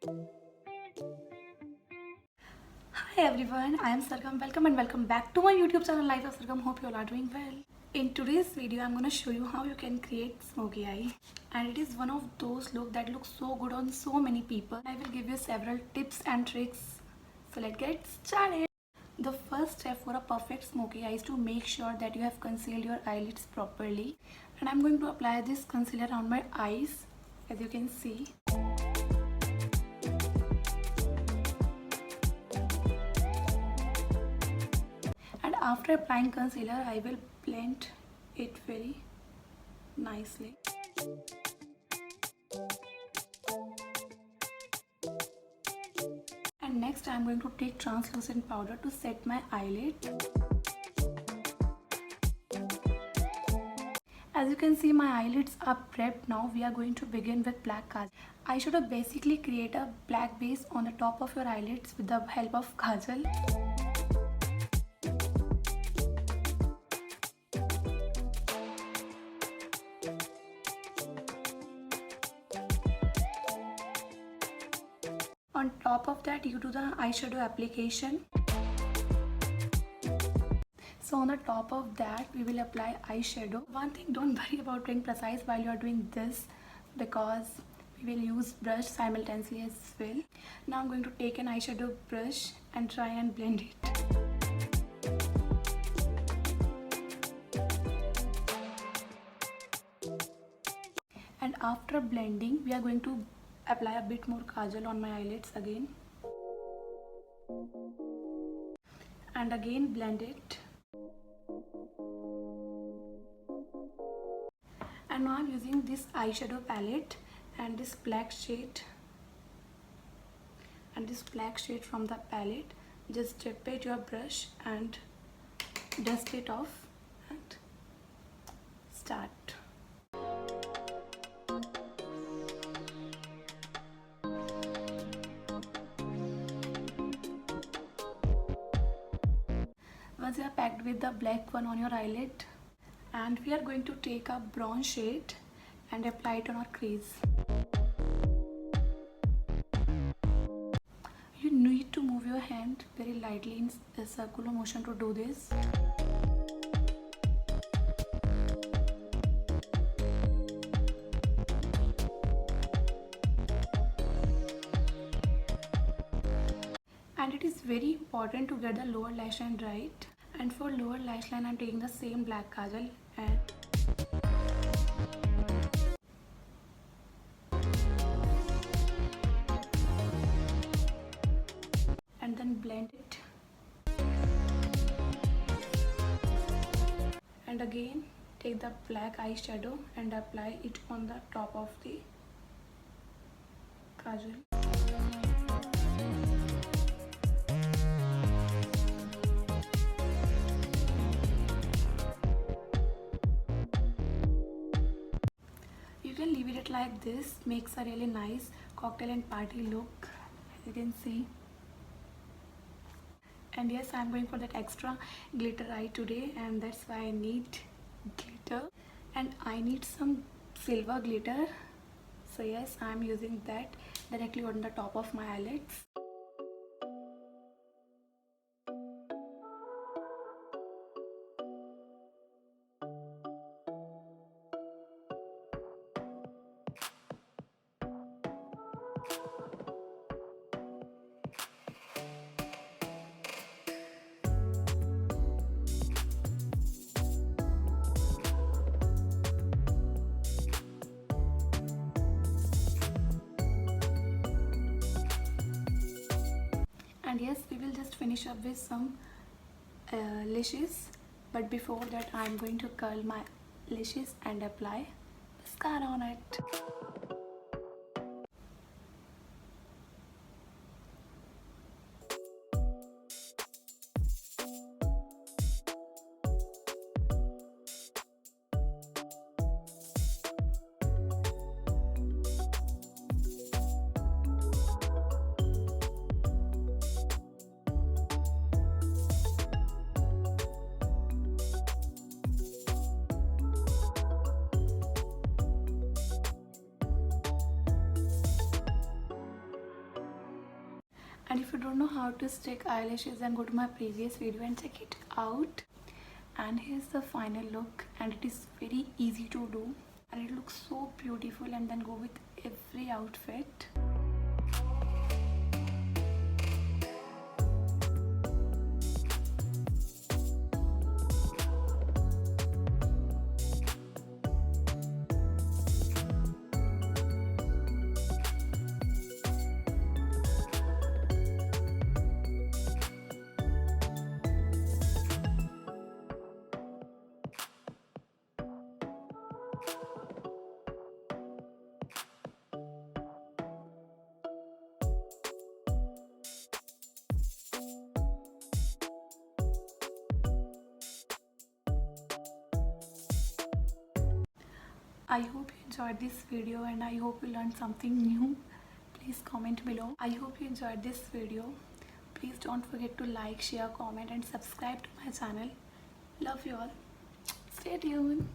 Hi everyone, I am Sargam. Welcome and welcome back to my YouTube channel Life of Sargam. Hope you all are doing well. In today's video, I'm gonna show you how you can create smoky eye, and it is one of those looks that looks so good on so many people. I will give you several tips and tricks. So let's get started. The first step for a perfect smoky eye is to make sure that you have concealed your eyelids properly. And I'm going to apply this concealer on my eyes, as you can see. And after applying concealer, I will blend it very nicely. And next I am going to take translucent powder to set my eyelid. As you can see, my eyelids are prepped. Now we are going to begin with black kajal. Eyeshadow basically create a black base on the top of your eyelids with the help of kajal. On top of that, you do the eyeshadow application. So on the top of that, we will apply eyeshadow. One thing, don't worry about being precise while you are doing this, because we will use brush simultaneously as well. Now I'm going to take an eyeshadow brush and try and blend it. And after blending, we are going to apply a bit more kajal on my eyelids again. And again blend it. And now I'm using this eyeshadow palette and this black shade from the palette. Just dip it your brush and dust it off and start. Once you are packed with the black one on your eyelid, and we are going to take a bronze shade and apply it on our crease. You need to move your hand very lightly in a circular motion to do this. And it is very important to get the lower lash line right. And for lower lash line, I'm taking the same black kajal and then blend it. And again take the black eyeshadow and apply it on the top of the kajal. You can leave it like this, makes a really nice cocktail and party look, as you can see. And yes, I'm going for that extra glitter eye today, and that's why I need glitter, and I need some silver glitter. So yes, I'm using that directly on the top of my eyelids. And yes, we will just finish up with some lashes, but before that I'm going to curl my lashes and apply mascara on it. And if you don't know how to stick eyelashes, then go to my previous video and check it out. And here's the final look, and it is very easy to do and it looks so beautiful and then go with every outfit. I hope you enjoyed this video and I hope you learned something new. Please comment below. I hope you enjoyed this video. Please don't forget to like, share, comment and subscribe to my channel. Love you all. Stay tuned.